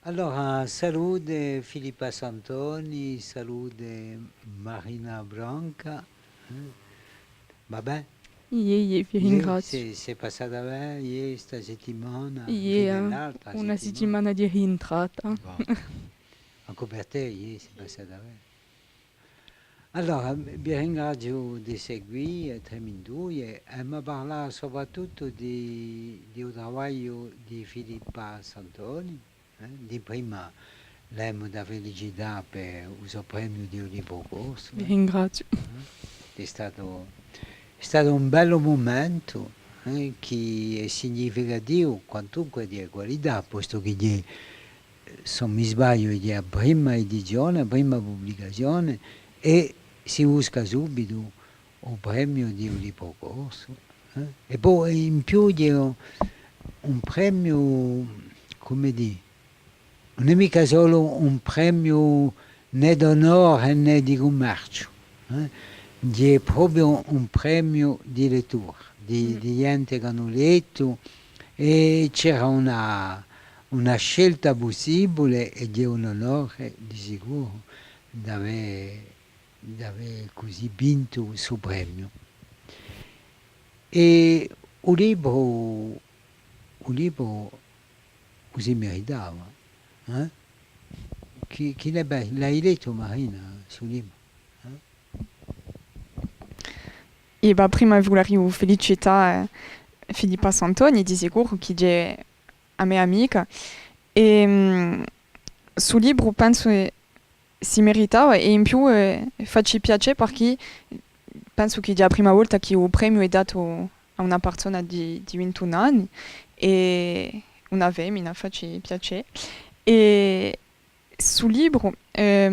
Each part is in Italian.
Allora, salute Filippa Santoni, salute Marina Branca. Va bene? Vi Ieri ringrazio. sei passata bene, ieri sta settimana, fine È l'altra una settimana. settimana di rientrata. Boh, anche per te ieri sei passata bene. Allora, vi ringrazio di seguire Tremindui e mi parla soprattutto di un lavoro di Filippa Santoni, di prima lei mi dà felicità per il suo premio di Olivo Corso. Vi ringrazio. È stato un bello momento che è significativo quantunque di qualità, posto che se non mi sbaglio, è la prima edizione, la prima pubblicazione e si busca subito un premio di Olivo Corso. E poi in più c'è un premio, come dire, non è mica solo un premio né d'onore né di commercio, è proprio un premio di lettura, di gente che hanno letto e c'era una scelta possibile ed è un onore di sicuro di aver così vinto questo premio. E un libro così meritava. Chi l'hai letto Marina sul libro? E prima volevo felicitare Filippa Santoni di sicuro che è a mia amica e sul libro penso che si meritava e in più facci piacere perché penso che è la prima volta che il premio è dato a una persona di 21 anni e una femmina facci piacere e sul libro è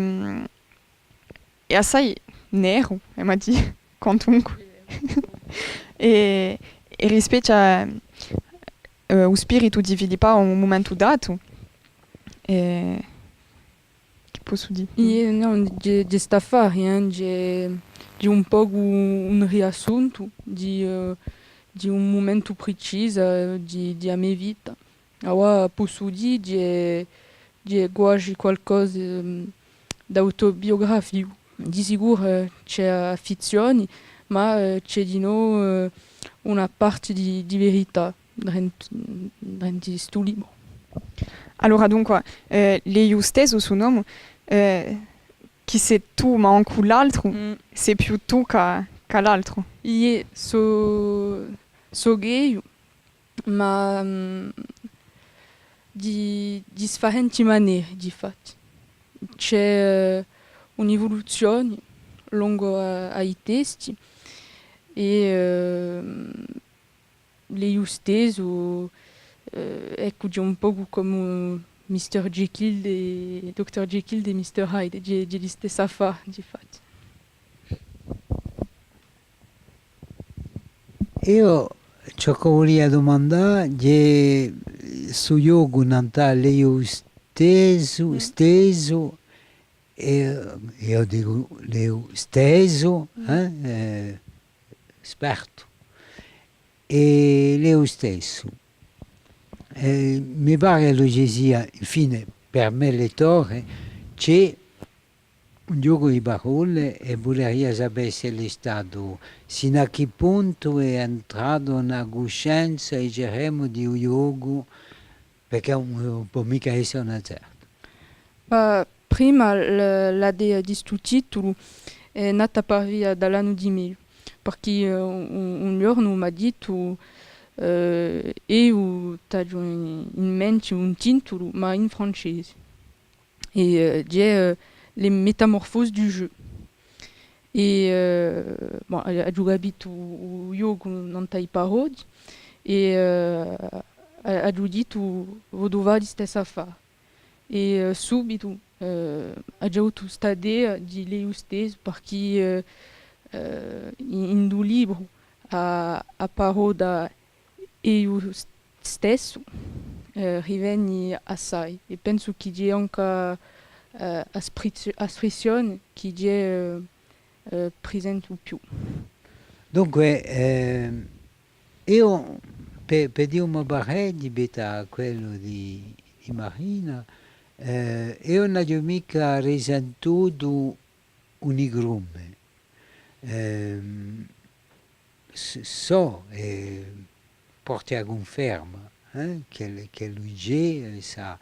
assai nero, mi detto, quantunque. E rispecchia lo spirito di Filippa a un momento dato. E che posso dire? Não, de Stafari, de um pouco um riassunto de um momento preciso de a minha vida. Agora posso dire de quase qualcosa d'autobiografico. Di sicuro c'è fizione, ma c'è di nuovo una parte di verità dentro questo libro. Allora dunque, le stesso suo nome, chi sei tu ma anche l'altro, sei più tu che l'altro. Io so gay, ma di differenti maniere, di fatto. C'è un'evoluzione lungo ai testi e le io stesso ecco di un po' come Mr. Jekyll e Dr. Jekyll e Mr. Hyde, di stessa fa, di fatto. Io ciò che volevo domandare è su yoga natale io steso e io dico io steso, esperto, e io stesso. Mi pare che ci sia, infine, per me lettore, c'è un gioco di parole e vorrei sapere se è stato, sino a che punto è entrato nella coscienza, diciamo, di un gioco, perché non può mica essere una certa. Prima l'idea di questo titolo è nata per via dall'anno 2000, perché un giorno mi ha detto io ho in mente un titolo, ma in francese. E è Le Métamorphoses du jeu. E bon, ho capito io non ti parodi e ho detto vado di stessa fa. E subito ho avuto questa idea di lei stesso perché in un libro a parola io stesso riveni assai e penso che c'è anche espressione che è presente più. Dunque, io per dire un parere di beta quello di Marina, io non ho mica risentito un'igrume. So e porti a conferma che lui sa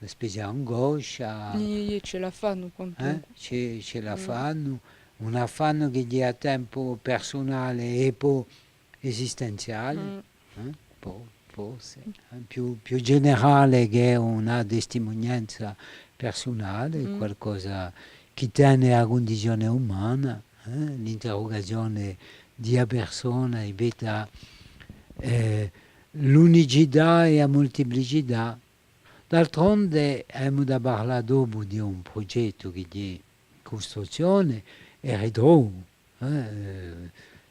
una specie di angoscia, E ce la fanno quanto. ce la fanno, un affanno che gli ha tempo personale e poi esistenziale, forse, più generale che una testimonianza personale, qualcosa che tiene a condizione umana, l'interrogazione di una persona e veda l'unicità e la molteplicità. D'altronde abbiamo da parlare dopo di un progetto che di costruzione e ritrovo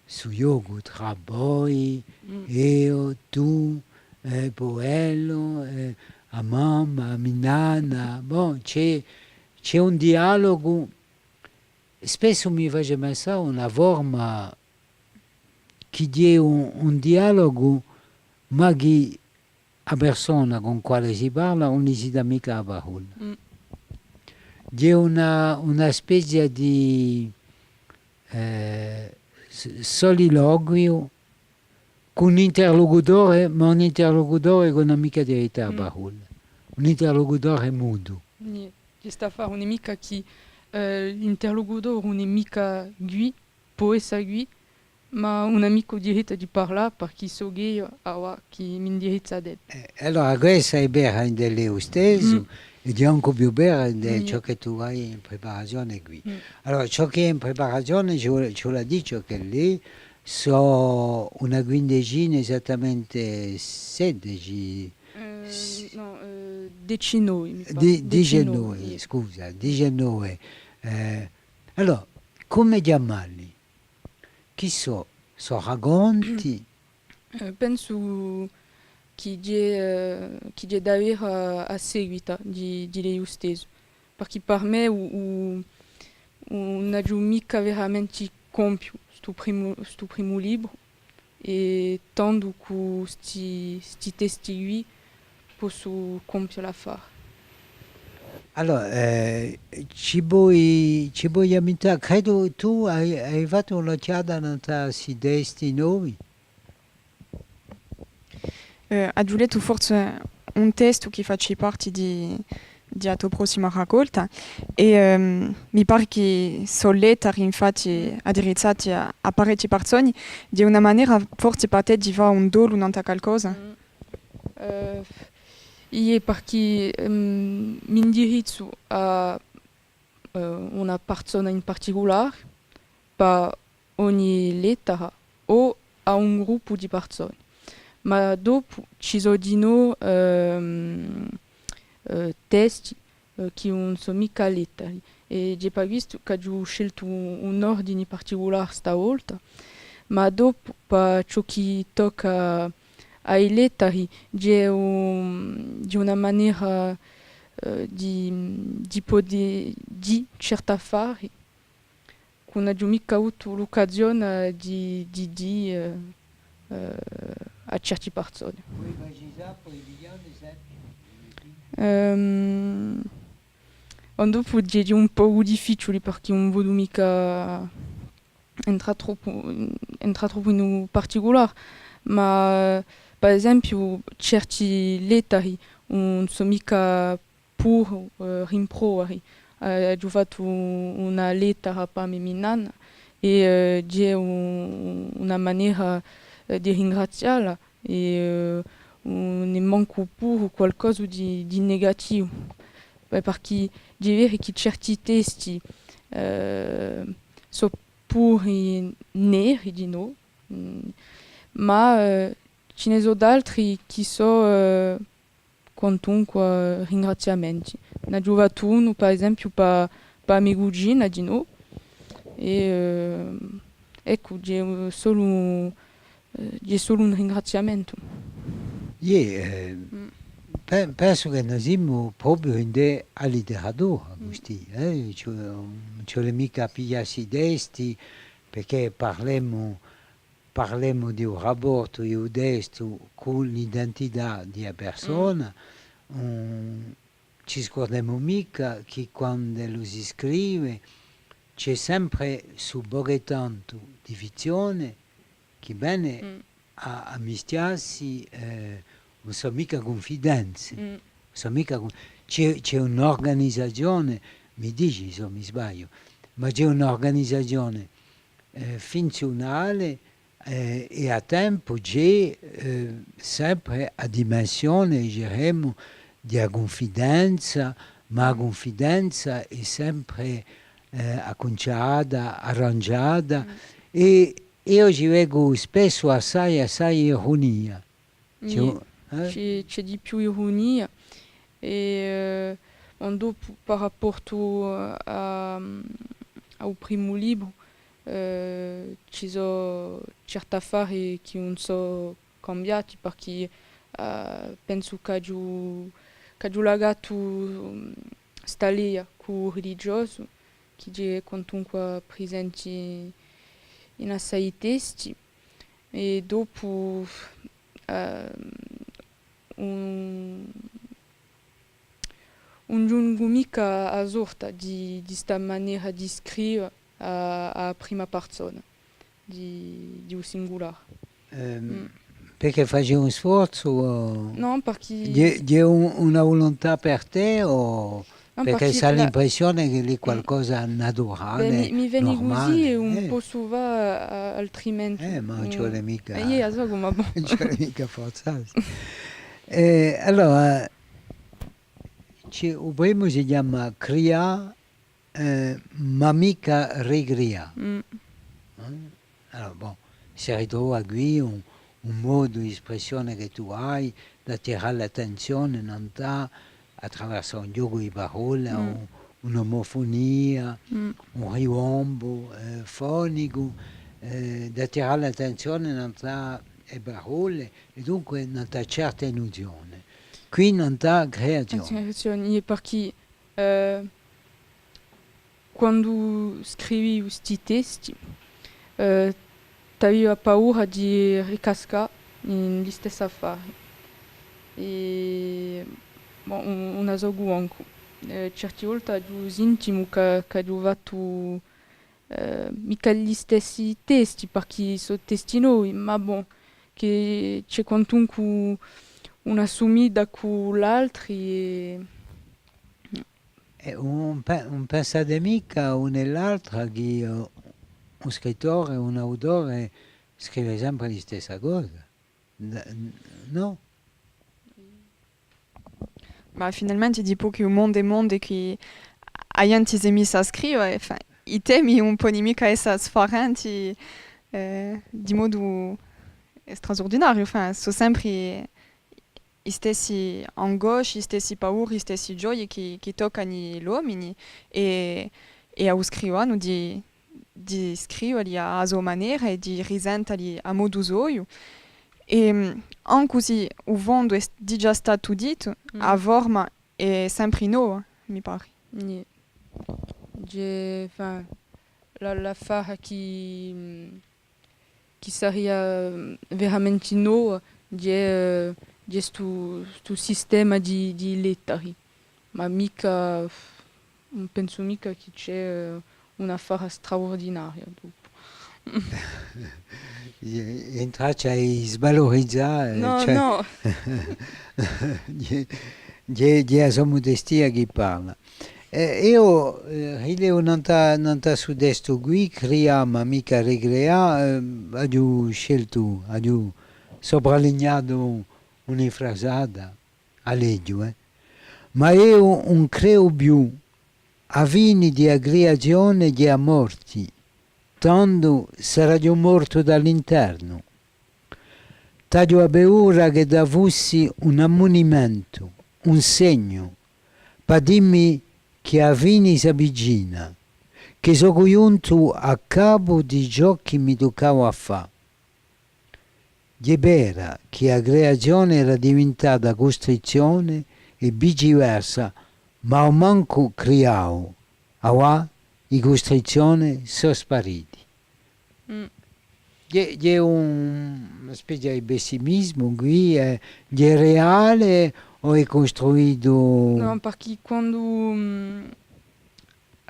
su yoga tra voi, io, tu, Poello, a mamma, a Minana, bon, c'è un dialogo, spesso mi face pensare una forma che di un dialogo, ma che la persona con quale si parla non si dà mica la parola. Di una specie di soliloquio con un interlocutore, ma un interlocutore con una mica diritto alla parola. Un interlocutore muto. Questa fa non è mica che l'interlocutore non è mica lui, può essere lui, ma un amico diritto di parlare perché so che mi indirizza a te. Allora questa è vera in delle stesso e di anche più vera di ciò che tu hai in preparazione qui. Allora ciò che è in preparazione ce la dice che lì so una quindicina, esattamente 16. No, 19 mi pare. 19, scusa, 19. Allora, come chiamarli? Chi so? So racconti? Penso che è davvero a seguito di lei stesso, perché per me non ho mica veramente compiuto sto primo libro e tanto che questi testi qui posso compiere la fare. Allora, ci vuoi aiutare? Credo tu hai fatto un'occhiata nei testi nuovi? A Giulietto forse un testo che faccia parte di la tua prossima raccolta e mi pare che sono lettere infatti indirizzate a parecchie persone di una maniera forse per te di fare un dolo in qualcosa. Io perché mi indirizzo a una persona in particolare per ogni lettera o a un gruppo di persone. Ma dopo ci sono di nuovo testi che non sono mica lettere. E ho pas visto che ho scelto un ordine particolare stavolta, ma dopo per ciò che tocca ai lettere c'è una maniera di poter di certi affari che non ho mica avuto l'occasione di dire a certe persone. Puoi precisare, puoi dire un esempio? Dopo è un po' difficile perché non voglio mica entrare troppo in un particolare, ma per esempio certi lettere non sono mica pur rimproveri. Ho fatto una lettera per mia nonna e c'è una maniera di ringraziarla e ne manco pure qualcosa di negativo. Perché è vero che certi testi sono pure neri di no, ma ce ne sono altri che sono quantunque ringraziamenti. Ne ho fatto uno per esempio per mia cugina di no e ecco, c'è solo un ringraziamento. Penso che noi siamo proprio in a letteratura, cioè mica pigliarsi i testi perché parliamo di un rapporto di un testo con l'identità di una persona, ci scordiamo mica che quando lo si scrive c'è sempre su poco tanto di fizione che bene a mischiarsi, non so mica confidenze, non so mica c'è un'organizzazione, mi dici se mi sbaglio, ma c'è un'organizzazione funzionale e a tempo c'è sempre a dimensione, diremmo, di confidenza, ma la confidenza è sempre acconciata, arrangiata e io ci vedo spesso assai ironia. C'è di più ironia e dopo par rapport ao primo libro ci sono certe affari che non sono cambiati perché penso che ho lagato sta lì con religioso che è comunque presente in assai testi e dopo non giungo mica a sorta di sta maniera di scrivere a prima persona, di un singolare. Perché facevi un sforzo? O No, perché... C'è una volontà per te o no, perché hai l'impressione che lì qualcosa naturale, mi viene normale? così e un po' va altrimenti. Ma non ci vuole mica... ma bon. non ci vuole mica forzarsi. Allora, il primo si chiama Cria, ma mica Rigria. Allora, bon, si ritrova qui un modo di espressione che tu hai da attirare l'attenzione, non da attraverso un gioco di parole, un'omofonia, un riombo fonico, da attirare l'attenzione non da le parole e dunque non da certa illusione. Qui non da creazione. Perché quando scrivi questi testi avevo paura di ricascare negli stessi affari e una zogu anche certe volte ho sentito che ho fatto mica gli stessi testi perché sono testi nuovi ma bon che c'è comunque una somiglia con l'altro e un pensate mica uno e l'altro che un scrittore, un autore scrive sempre la stessa cosa, no? Ma finalmente dopo che il mondo e che gente si è messa a scrivere, i temi un po' mica essere differenti di modo straordinario, sono sempre gli stessi angosci, gli stessi paure, gli stessi gioie che toccano gli uomini e a scrivere di scriverli a sua maniera e di risenterli a modo suo. E anche se il mondo è già stato detto, la forma è sempre nuova, mi pare. L'affare che sarebbe veramente nuovo è questo sistema di lettere, ma mica, non penso mica che c'è un affare straordinario dopo. Entrarci a svalorizzare, No, cioè, no. È la sua modestia che parla. Io rilevo non ta sud-est qui, crea ma mica regrea, ho scelto, ho sopralinnato una frasata, a leggio, ma io non creo più a vini di aggregazione di morti, tanto sarà già morto dall'interno. Taglio a paura che davussi un ammonimento, un segno, per dirmi che a vini si avvicina, che sono giunto a capo di ciò che mi toccava a fare. È vera che la creazione era diventata costrizione e viceversa, ma manco creavo, ora le costrizioni sono sparite. C'è una specie di pessimismo qui, è reale o è costruito... No, perché quando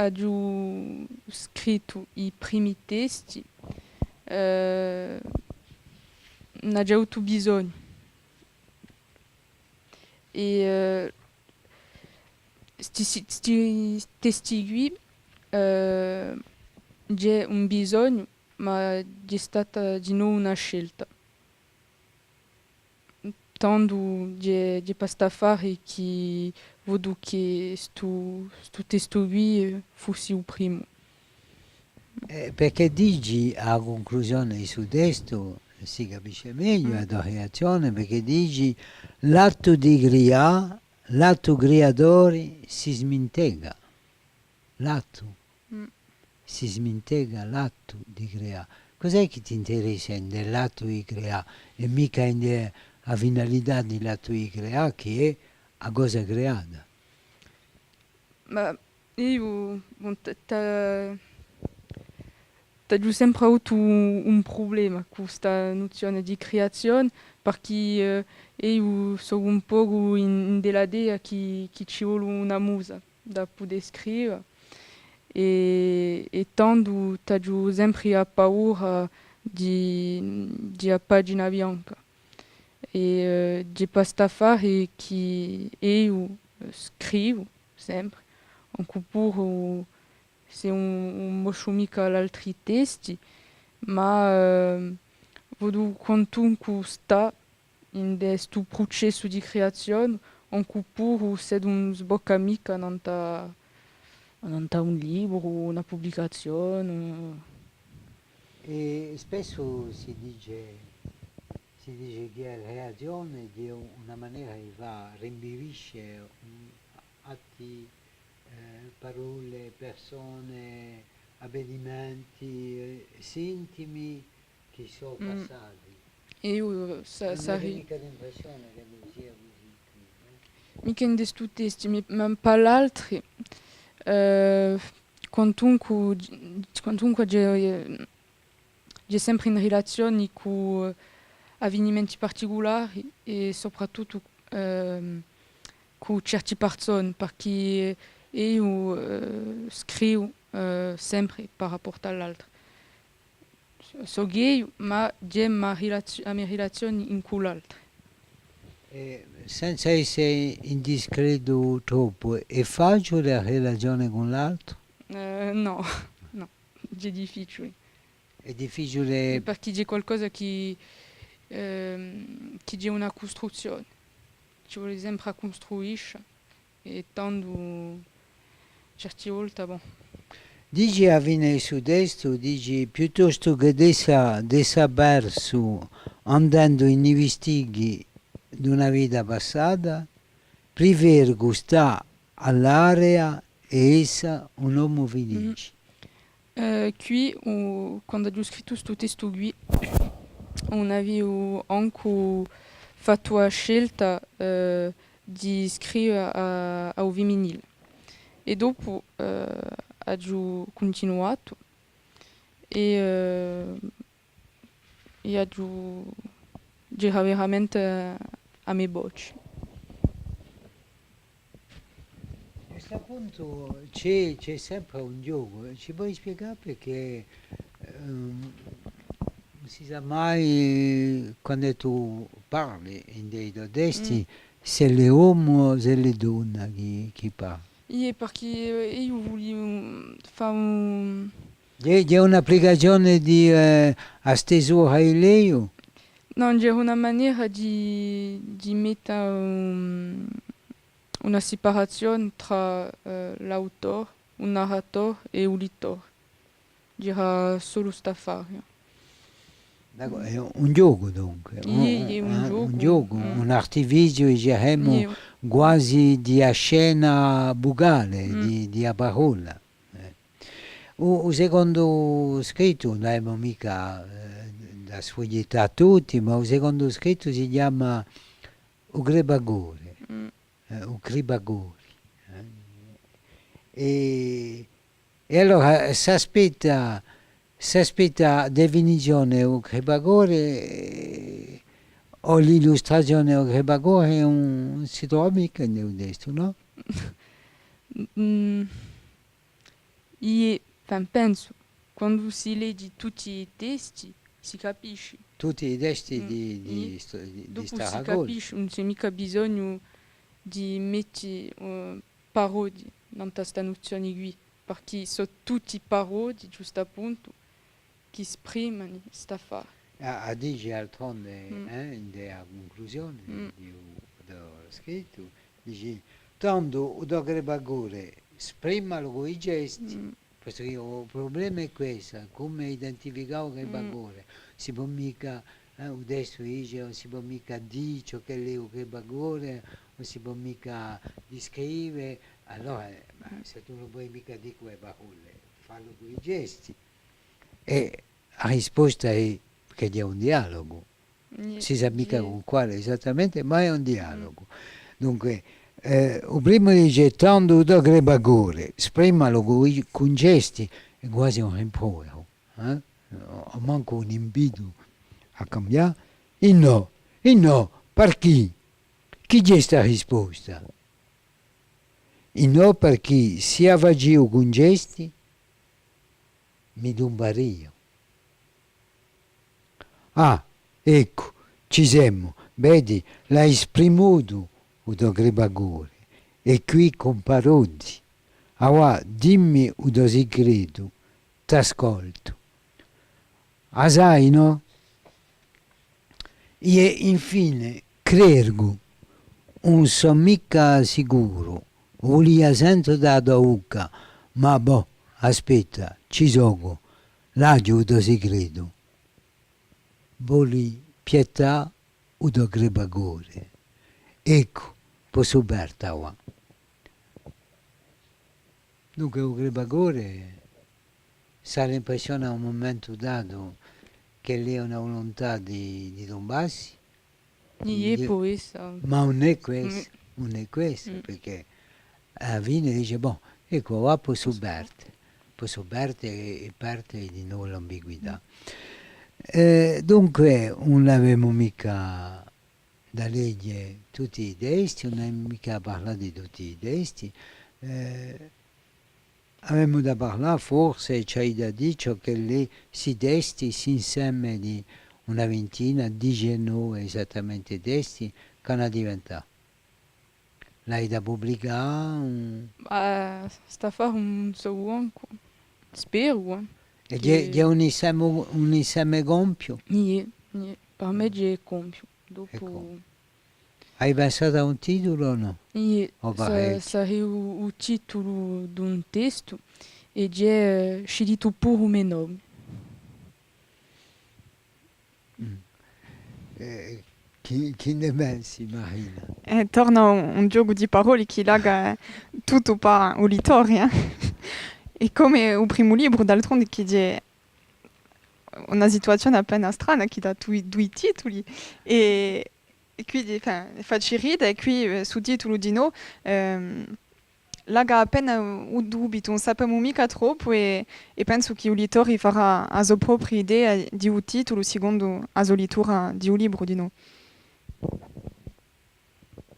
ho scritto i primi testi, non ho già avuto bisogno. E questi testi qui c'è un bisogno, ma c'è stata di nuovo una scelta. Tanto c'è Pastafari che vedo che sto testo qui fosse il primo. Perché dici a conclusione di su testo, si capisce meglio la reazione, perché dici l'atto di creare, l'atto creatore si sminteggia, l'atto si sminteggia l'atto di creare. Cos'è che ti interessa nell'atto di creare e mica la finalità dell'atto di creare che è a cosa creata? Ma io ho sempre avuto un problema con questa nozione di creazione perché io sono un po' della idea che ci vuole una musa da poter scrivere e tanto ho sempre paura di una pagina bianca e di Pastafari che io scrivo sempre anche pure se un moscio mica l'altri testi, ma vedo quantunque sta in questo processo di creazione, anche pure se non sbocca mica non un libro, una pubblicazione. E spesso si dice che la reazione è una maniera che va, rinvivisce atti, parole, persone, avvenimenti, intimi che sono passati. E io Non avete mica l'impressione che non sia così qui, mica in questo testi, ma per l'altro, quantunque c'è sempre in relazione con avvenimenti particolari e soprattutto con certe persone, perché io scrivo sempre per rapporto all'altro. So gay, ma c'è la mia relazione in con l'altro. senza essere indiscreto troppo, è facile la relazione con l'altro? No, no, è difficile. È difficile Perché c'è qualcosa che c'è una costruzione. Ci vuole sempre costruire e tanto certe volte, bon. dici a fine del sud-est, dici piuttosto che saper su andando in investighi di una vita passata, prefergo stare all'area e essa un uomo felice. Qui, quando ho scritto questo testo qui, avevo anche fatto la scelta di scrivere al femminile. E dopo ho continuato e ho girato veramente a me voce. A questo punto c'è sempre un gioco, ci puoi spiegare perché non si sa mai quando tu parli in dei testi se l'uomo o se le donne che parla. Perché io volevo fare un... C'è un'applicazione di a stesura a lei? No, c'è una maniera di mettere una separazione tra l'autore, un narratore e un lettore. C'era solo sta affare. È un gioco dunque, È un gioco, un artificio diciamo È- quasi di scena bucale, di a parola. Il secondo scritto non abbiamo mica da sfoglietare tutti, ma il secondo scritto si chiama Ugribagore, Ugribagori. E allora si aspetta definizione Ugribagore o l'illustrazione o Grebagore non si trova mica in testo, no? Mm, penso, quando si legge tutti i testi, si capisce. Tutti i testi Mm, di Dopo si Staragol. capisce, non c'è mica bisogno di mettere parodi in questa nozione qui, perché sono tutti parodi, giusto appunto, che esprimono questa fare. A dice altronde, Mm. nella conclusione Mm. dello scritto, dice, tanto da Grebagore, sprimalo con i gesti, Mm. questo che il problema è questo, come identificare Grebagore, si può mica, un testo dice, non si può mica dire ciò che è il Grebagore, non si può mica descrivere, allora, ma se tu non puoi mica dire quelle parole, fallo con i gesti. E la risposta è che è un dialogo, si sa mica con quale esattamente, ma è un dialogo. Dunque, il primo dice tanto da Grebagore, sprimalo con gesti, è quasi un rimprovero, o manco un invito a cambiare. E no, perché? Chi c'è sta risposta? E no, perché se avagio con gesti, mi dumbario. Ah, ecco, ci siamo, vedi, l'hai esprimuto udo Grebagore, e qui con parodi. Allora, dimmi udo segreto, t'ascolto. Ah, sai, no? E infine, credo, non sono mica sicuro, volia sento da ucca, ma boh, aspetta, ci sono, l'aiuto segreto. Voli pietà udo Grebagore. Ecco, posso berta qua. Dunque il Grebagore sa l'impressione a un momento dato che lì è una volontà di Donbassi, ma non è questo, perché alla fine dice, boh, ecco, qua posso berte e parte di nuovo l'ambiguità. Dunque non avevamo mica da leggere tutti i testi, non abbiamo mica parlato di tutti i testi, avevamo da parlare forse, c'è da dire che lì si testi si insieme di una ventina, dicono esattamente i testi, che hanno diventato. L'hai da pubblicare? Sta a fare un so spero. E Che- c'è un insieme gonfio? Per me è compio. Dopo... Ecco. Hai pensato a un titolo o no? O parecchio? Sarebbe il titolo di un testo e è scelto pure il mio nome. Chi ne pensi, Marina? Torna un gioco di parole che lega tutto per uditoria. E come il primo libro, d'altronde, che è una situazione appena strana, che ha due titoli. E quindi facci ridere, e qui sottotitolo di no, lega appena un dubito, non sappiamo mica troppo e penso che il lettore farà la sua propria idea di un titolo secondo la sua lettura di un libro di no.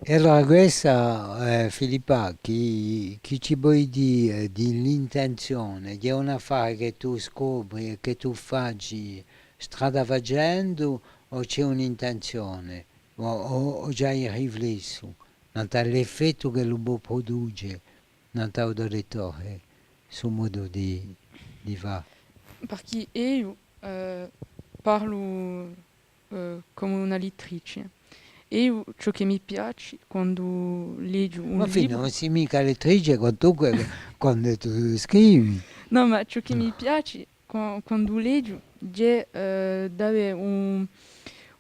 E allora questa, Filippa, chi ci vuoi dire dell'intenzione? È un affare che tu scopri e che tu facci strada facendo o c'è un'intenzione? O già hai riflesso? L'effetto che lo produce nell'auditore sul modo di fare? Perché io parlo come una lettrice. E ciò che mi piace quando leggo un Ma fino libro... non si mica lettrice quando tu scrivi. No, ma ciò che mi piace quando leggo è dare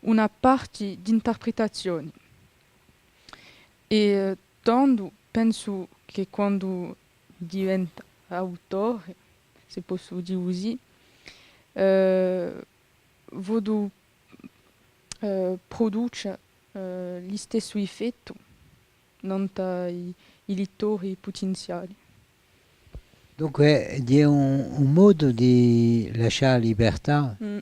una parte di interpretazione. E tanto penso che quando diventa autore, se posso dire così, vedo produce lo stesso effetto non i lettori potenziali. Dunque è un modo di lasciare libertà. Mm.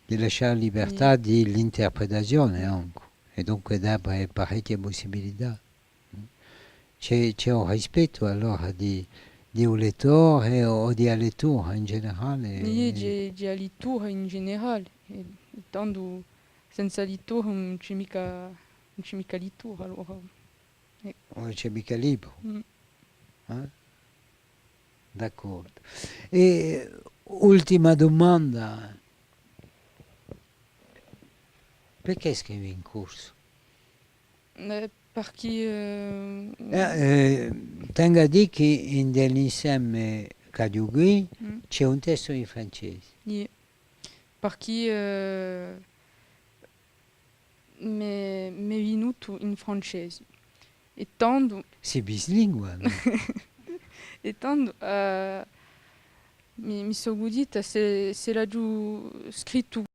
di lasciare libertà di l'interpretazione anche. E dunque dà parecchie possibilità. C'è un rispetto allora di un lettore o di una lettura in generale. Io di lettura in generale, e tanto senza lettura non c'è mica lettura, allora. Non c'è mica libro. Mm. D'accordo. E ultima domanda. Perché scrivi in corso? Perché Tengo a dire che nell'insieme Cadiugui mm, c'è un testo in francese. yeah. Perché mi è venuto in francese. E tanto, Sei bilingue. e tanto mi sono godita se l'ha giù scritto